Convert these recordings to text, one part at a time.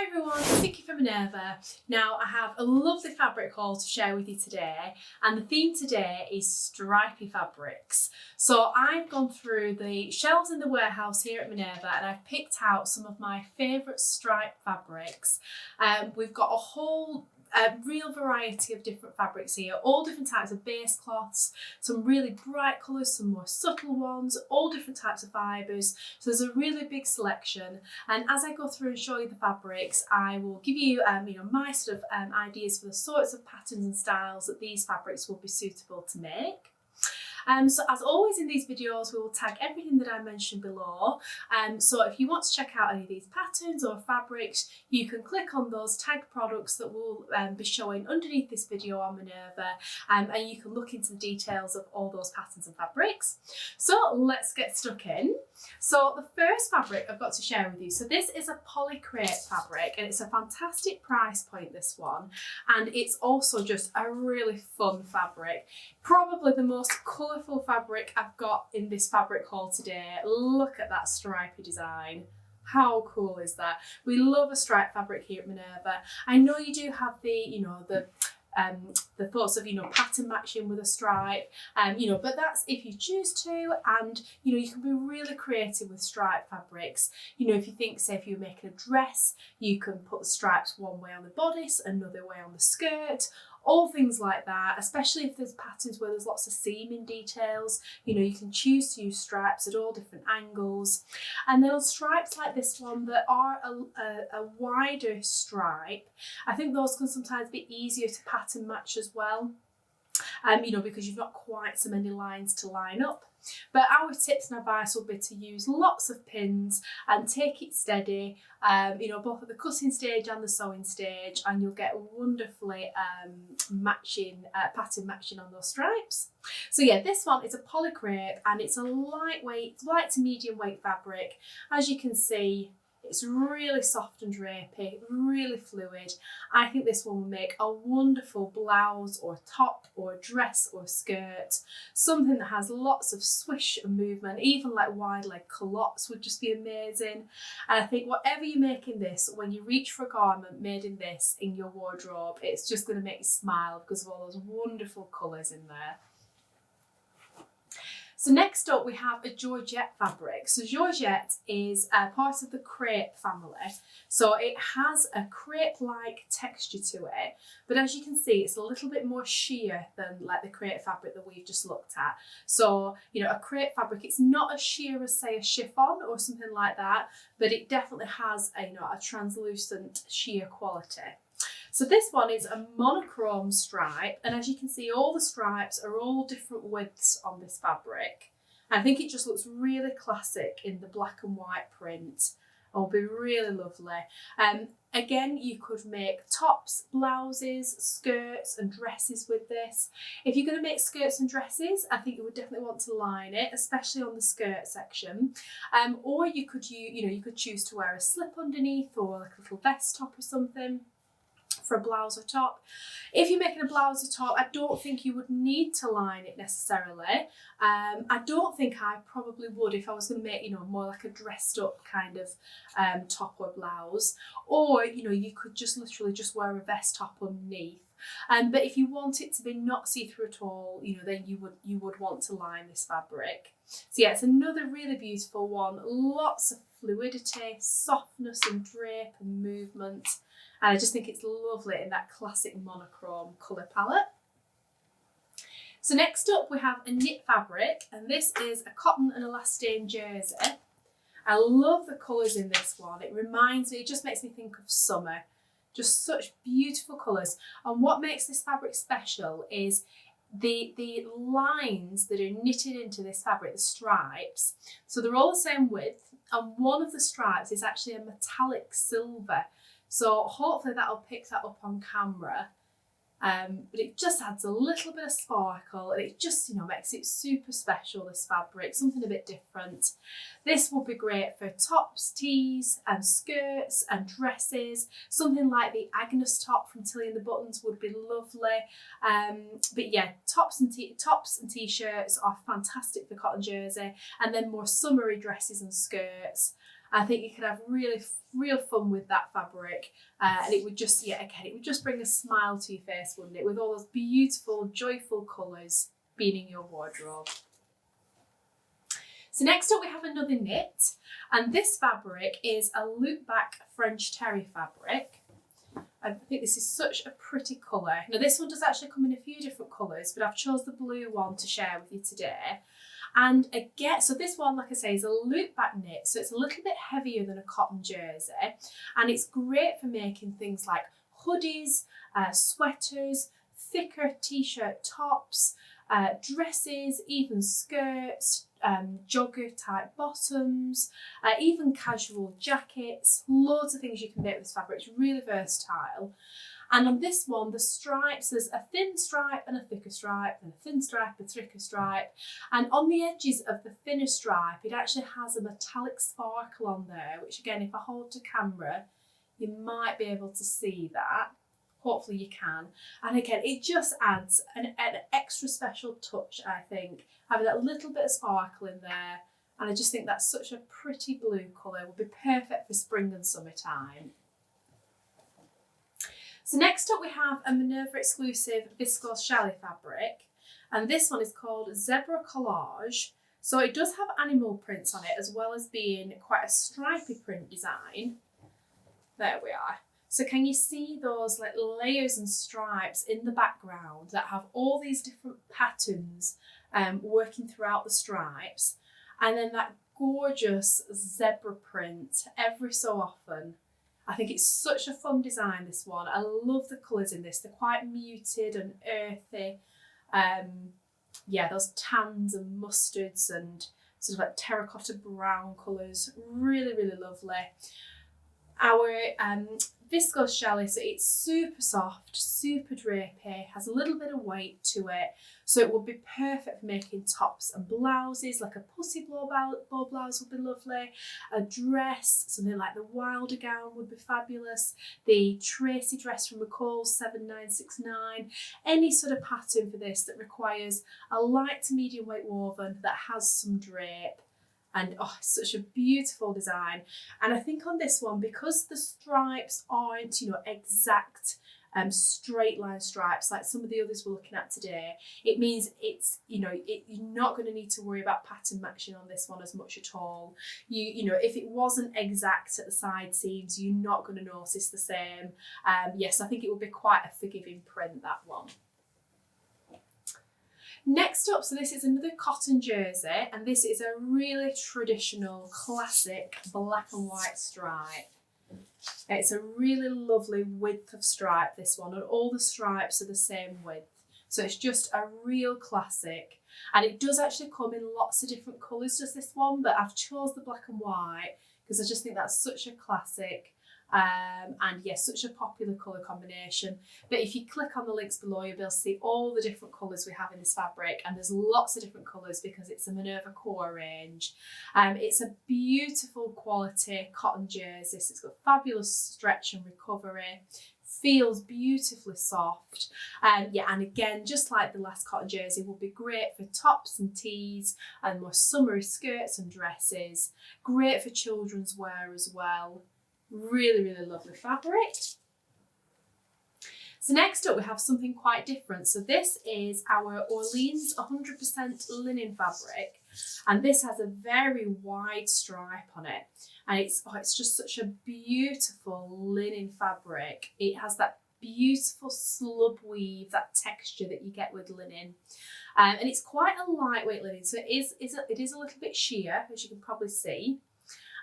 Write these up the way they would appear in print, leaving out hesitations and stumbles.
Hi everyone, it's Vicki from Minerva. Now I have a lovely fabric haul to share with you today, and the theme today is stripy fabrics. So I've gone through the shelves in the warehouse here at Minerva and I've picked out some of my favourite striped fabrics. We've got a whole real variety of different fabrics here, all different types of base cloths, some really bright colours, some more subtle ones, all different types of fibres. So there's a really big selection, and as I go through and show you the fabrics, I will give you my sort of ideas for the sorts of patterns and styles that these fabrics will be suitable to make. So as always in these videos, we will tag everything that I mentioned below. So if you want to check out any of these patterns or fabrics, you can click on those tag products that will be showing underneath this video on Minerva, and you can look into the details of all those patterns and fabrics. So let's get stuck in. So the first fabric I've got to share with you, so this is a poly crepe fabric and it's a fantastic price point, this one, and it's also just a really fun fabric. Probably the most colourful fabric I've got in this fabric haul today. Look at that stripy design. How cool is that? We love a striped fabric here at Minerva. I know you do have the thoughts of pattern matching with a stripe, but that's if you choose to, and you can be really creative with striped fabrics. If you think, say, if you're making a dress, you can put the stripes one way on the bodice, another way on the skirt, all things like that, especially if there's patterns where there's lots of seaming details. You can choose to use stripes at all different angles. And then on stripes like this one that are a wider stripe, I think those can sometimes be easier to pattern match as well, because you've not quite so many lines to line up. But our tips and advice will be to use lots of pins and take it steady, both at the cutting stage and the sewing stage, and you'll get wonderfully pattern matching on those stripes. So yeah, this one is a poly crepe and it's a light to medium weight fabric. As you can see, it's really soft and drapey, really fluid. I think this one will make a wonderful blouse or top or dress or skirt. Something that has lots of swish and movement, even like wide leg culottes would just be amazing. And I think whatever you make in this, when you reach for a garment made in this in your wardrobe, it's just going to make you smile because of all those wonderful colours in there. So next up we have a georgette fabric. So georgette is part of the crepe family. So it has a crepe-like texture to it, but as you can see, it's a little bit more sheer than like the crepe fabric that we've just looked at. So, a crepe fabric, it's not as sheer as, say, a chiffon or something like that, but it definitely has a translucent sheer quality. So this one is a monochrome stripe, and as you can see, all the stripes are all different widths on this fabric. I think it just looks really classic in the black and white print. It'll be really lovely. Again, you could make tops, blouses, skirts and dresses with this. If you're going to make skirts and dresses, I think you would definitely want to line it, especially on the skirt section. Or you could choose to wear a slip underneath or like a little vest top or something for a blouse or top. If you're making a blouse or top, I don't think you would need to line it necessarily. I don't think I probably would if I was going to make, more like a dressed up kind of top or blouse. Or, you could just literally just wear a vest top underneath. But if you want it to be not see-through at all, then you would want to line this fabric. So yeah, it's another really beautiful one. Lots of fluidity, softness and drape and movement. And I just think it's lovely in that classic monochrome colour palette. So next up we have a knit fabric, and this is a cotton and elastane jersey. I love the colours in this one. It just makes me think of summer. Just such beautiful colours. And what makes this fabric special is the lines that are knitted into this fabric, the stripes. So they're all the same width, and one of the stripes is actually a metallic silver. So hopefully that'll pick that up on camera. But it just adds a little bit of sparkle, and it just makes it super special, this fabric, something a bit different. This would be great for tops, tees and skirts and dresses. Something like the Agnes top from Tilly and the Buttons would be lovely. But yeah, tops and t-shirts are fantastic for cotton jersey, and then more summery dresses and skirts. I think you could have real fun with that fabric, and it would just, yeah, again, it would just bring a smile to your face, wouldn't it, with all those beautiful, joyful colours being in your wardrobe. So next up we have another knit, and this fabric is a loop back French terry fabric. I think this is such a pretty colour. Now this one does actually come in a few different colours, but I've chose the blue one to share with you today. And again, so this one, like I say, is a loop back knit, so it's a little bit heavier than a cotton jersey, and it's great for making things like hoodies, sweaters, thicker t-shirt tops, dresses, even skirts, jogger type bottoms, even casual jackets. Loads of things you can make with this fabric. It's really versatile. And on this one, the stripes, there's a thin stripe and a thicker stripe, and a thin stripe, a thicker stripe. And on the edges of the thinner stripe, it actually has a metallic sparkle on there, which again, if I hold to camera, you might be able to see that. Hopefully you can. And again, it just adds an extra special touch, I think, having that little bit of sparkle in there. And I just think that's such a pretty blue colour. It would be perfect for spring and summertime. So next up we have a Minerva exclusive viscose challis fabric, and this one is called Zebra Collage. So it does have animal prints on it, as well as being quite a stripy print design. There we are. So can you see those like layers and stripes in the background that have all these different patterns working throughout the stripes, and then that gorgeous zebra print every so often. I think it's such a fun design, this one. I love the colours in this. They're quite muted and earthy. Yeah, those tans and mustards and sort of like terracotta brown colours. Really, really lovely. Our viscose challis, it's super soft, super drapey, has a little bit of weight to it, so it would be perfect for making tops and blouses. Like a pussy bow blouse would be lovely, a dress, something like the Wilder gown would be fabulous, the Tracy dress from McCall's 7969, any sort of pattern for this that requires a light to medium weight woven that has some drape. And oh, it's such a beautiful design. And I think on this one, because the stripes aren't, exact straight line stripes like some of the others we're looking at today, it means it's, you're not going to need to worry about pattern matching on this one as much at all. If it wasn't exact at the side seams, you're not going to notice the same. Yes, I think it would be quite a forgiving print, that one. Next up, so this is another cotton jersey, and this is a really traditional, classic black and white stripe. It's a really lovely width of stripe, this one, and all the stripes are the same width. So it's just a real classic. And it does actually come in lots of different colours, just this one, but I've chose the black and white because I just think that's such a classic. And yes, such a popular colour combination. But if you click on the links below, you'll be able to see all the different colours we have in this fabric, and there's lots of different colours because it's a Minerva core range. It's a beautiful quality cotton jersey, so it's got fabulous stretch and recovery, feels beautifully soft. And again, just like the last cotton jersey, will be great for tops and tees and more summery skirts and dresses. Great for children's wear as well. Really, really lovely fabric. So next up we have something quite different. So this is our Orleans 100% linen fabric, and this has a very wide stripe on it, and it's just such a beautiful linen fabric. It has that beautiful slub weave, that texture that you get with linen, and it's quite a lightweight linen, so it is a little bit sheer, as you can probably see.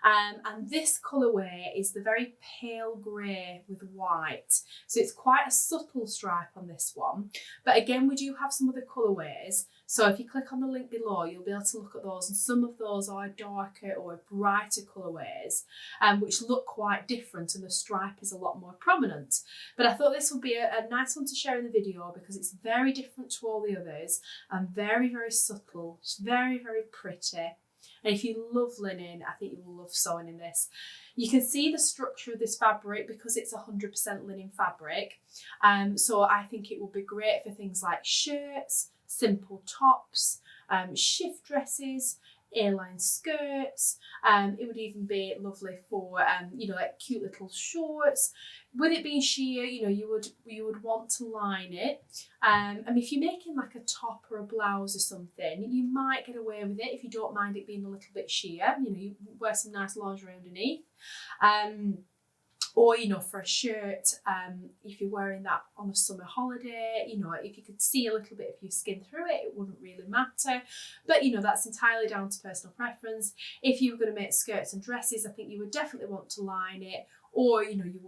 And this colourway is the very pale grey with white. So it's quite a subtle stripe on this one. But again, we do have some other colourways. So if you click on the link below, you'll be able to look at those. And some of those are darker or brighter colourways, which look quite different, and the stripe is a lot more prominent. But I thought this would be a nice one to share in the video because it's very different to all the others and very, very subtle. It's very, very pretty. And if you love linen, I think you will love sewing in this. You can see the structure of this fabric because it's 100% linen fabric. So I think it will be great for things like shirts, simple tops, shift dresses, A-line skirts. It would even be lovely for, you know, like cute little shorts. With it being sheer, you know, you would want to line it. I mean, if you're making like a top or a blouse or something, you might get away with it if you don't mind it being a little bit sheer. You know, you wear some nice lingerie underneath. Or, you know, for a shirt, if you're wearing that on a summer holiday, you know, if you could see a little bit of your skin through it, it wouldn't really matter. But, you know, that's entirely down to personal preference. If you were going to make skirts and dresses, I think you would definitely want to line it. Or, you know, you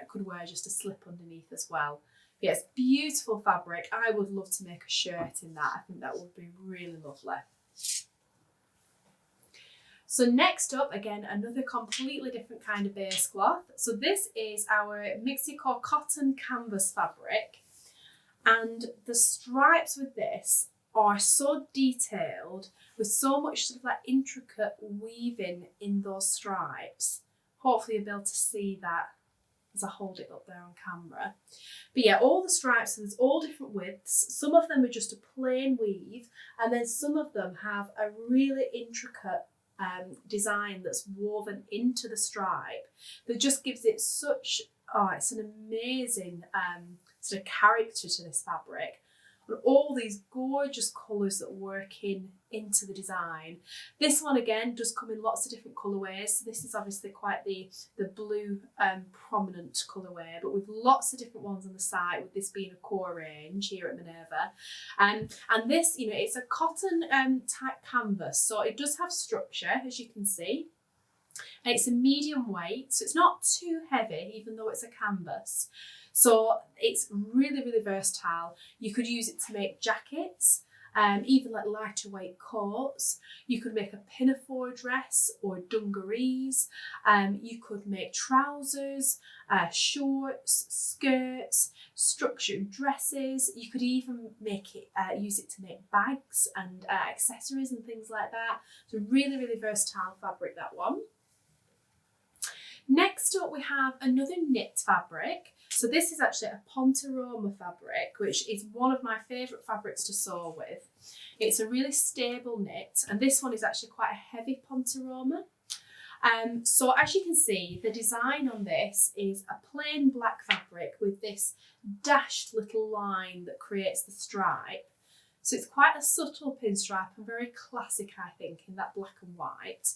could wear just a slip underneath as well. But yeah, it's beautiful fabric. I would love to make a shirt in that. I think that would be really lovely. So next up, again, another completely different kind of base cloth. So this is our Decor cotton canvas fabric. And the stripes with this are so detailed with so much sort of like intricate weaving in those stripes. Hopefully you'll be able to see that as I hold it up there on camera. But yeah, all the stripes, there's all different widths. Some of them are just a plain weave, and then some of them have a really intricate design that's woven into the stripe that just gives it such, it's an amazing sort of character to this fabric. And all these gorgeous colours that work into the design. This one again does come in lots of different colourways. So this is obviously quite the blue prominent colourway, but with lots of different ones on the site, with this being a core range here at Minerva. And this, you know, it's a cotton type canvas, so it does have structure, as you can see. And it's a medium weight, so it's not too heavy, even though it's a canvas. So it's really, really versatile. You could use it to make jackets, even like lighter weight coats. You could make a pinafore dress or dungarees. You could make trousers, shorts, skirts, structured dresses. You could even make it, use it to make bags and accessories and things like that. So really, really versatile fabric, that one. Next up, we have another knit fabric. So this is actually a Pontoroma fabric, which is one of my favourite fabrics to sew with. It's a really stable knit, and this one is actually quite a heavy Pontoroma. So as you can see, the design on this is a plain black fabric with this dashed little line that creates the stripe. So it's quite a subtle pinstripe and very classic, I think, in that black and white.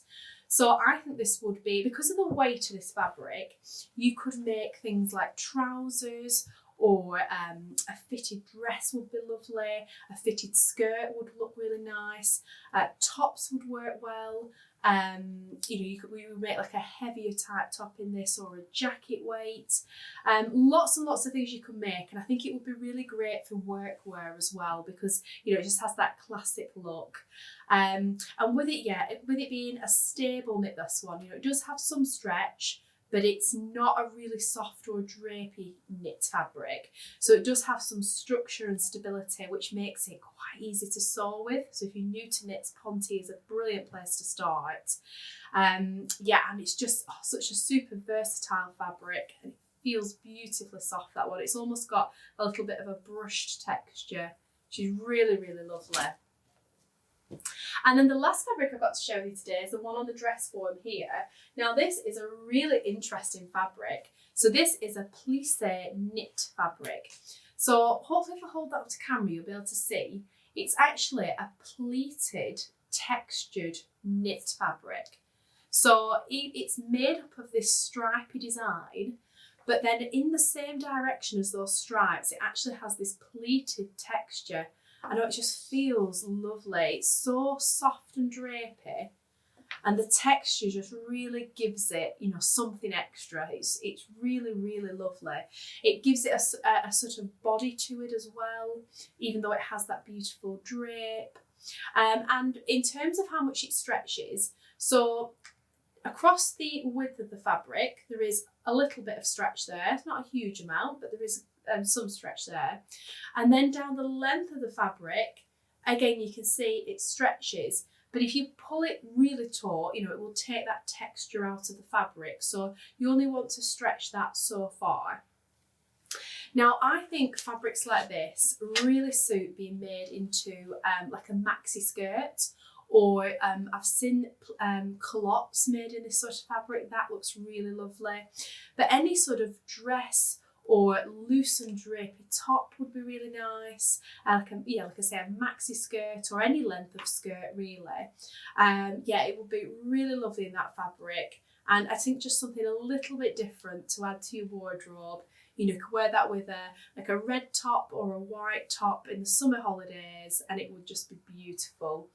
So I think this would be, because of the weight of this fabric, you could make things like trousers, or a fitted dress would be lovely, a fitted skirt would look really nice, tops would work well. You know, we would make like a heavier type top in this, or a jacket weight. Lots and lots of things you could make, and I think it would be really great for workwear as well, because, you know, it just has that classic look. And with it, yeah, with it being a stable knit, this one, you know, it does have some stretch, but it's not a really soft or drapey knit fabric. So it does have some structure and stability, which makes it quite easy to sew with. So if you're new to knits, Ponte is a brilliant place to start. Yeah, and it's just such a super versatile fabric, and it feels beautifully soft, that one. It's almost got a little bit of a brushed texture, which is really, really lovely. And then the last fabric I've got to show you today is the one on the dress form here. Now this is a really interesting fabric. So this is a plissé knit fabric. So hopefully if I hold that up to camera, you'll be able to see. It's actually a pleated, textured knit fabric. So it's made up of this stripy design, but then in the same direction as those stripes, it actually has this pleated texture. I know, it just feels lovely. It's so soft and drapey, and the texture just really gives it, you know, something extra. It's really, really lovely. It gives it a sort of body to it as well, even though it has that beautiful drape. And in terms of how much it stretches, so across the width of the fabric, there is a little bit of stretch there. It's not a huge amount, but there is some stretch there. And then down the length of the fabric, again, you can see it stretches, but if you pull it really taut, you know, it will take that texture out of the fabric. So you only want to stretch that so far. Now, I think fabrics like this really suit being made into like a maxi skirt, or I've seen culottes made in this sort of fabric. That looks really lovely. But any sort of dress or loose and drapey top would be really nice. Like I say, a maxi skirt or any length of skirt really. Yeah, it would be really lovely in that fabric. And I think just something a little bit different to add to your wardrobe. You know, you could wear that with a red top or a white top in the summer holidays, and it would just be beautiful.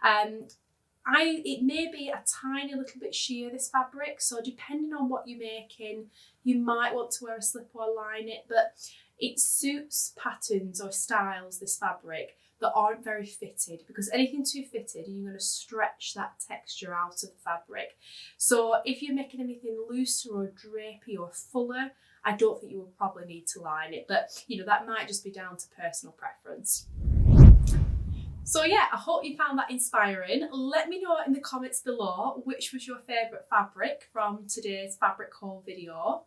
It may be a tiny little bit sheer, this fabric, so depending on what you're making, you might want to wear a slip or line it, but it suits patterns or styles, this fabric, that aren't very fitted, because anything too fitted, you're going to stretch that texture out of the fabric. So if you're making anything looser or drapey or fuller, I don't think you will probably need to line it, but you know, that might just be down to personal preference. So yeah, I hope you found that inspiring. Let me know in the comments below which was your favourite fabric from today's fabric haul video.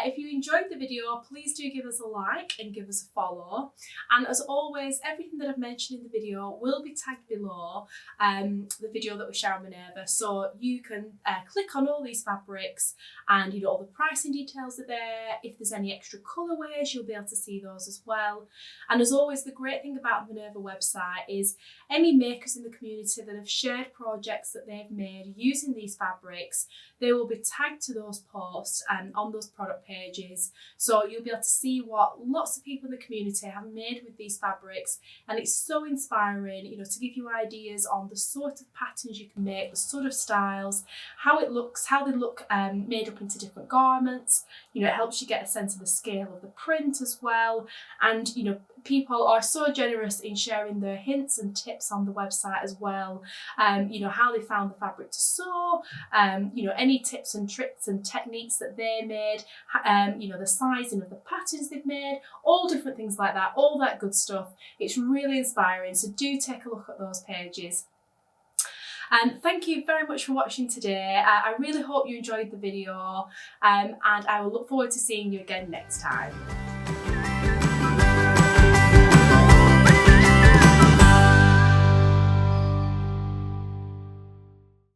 If you enjoyed the video, please do give us a like and give us a follow. And as always, everything that I've mentioned in the video will be tagged below the video that we share on Minerva. So you can click on all these fabrics and, you know, all the pricing details are there. If there's any extra colourways, you'll be able to see those as well. And as always, the great thing about the Minerva website is any makers in the community that have shared projects that they've made using these fabrics, they will be tagged to those posts and on those product pages, so you'll be able to see what lots of people in the community have made with these fabrics. And it's so inspiring, you know, to give you ideas on the sort of patterns you can make, the sort of styles, how it looks, how they look made up into different garments. You know, it helps you get a sense of the scale of the print as well. And you know, people are so generous in sharing their hints and tips on the website as well. You know, how they found the fabric to sew, you know, any tips and tricks and techniques that they made, you know, the sizing of the patterns they've made, all different things like that, all that good stuff. It's really inspiring, so do take a look at those pages. And thank you very much for watching today. I really hope you enjoyed the video, and I will look forward to seeing you again next time.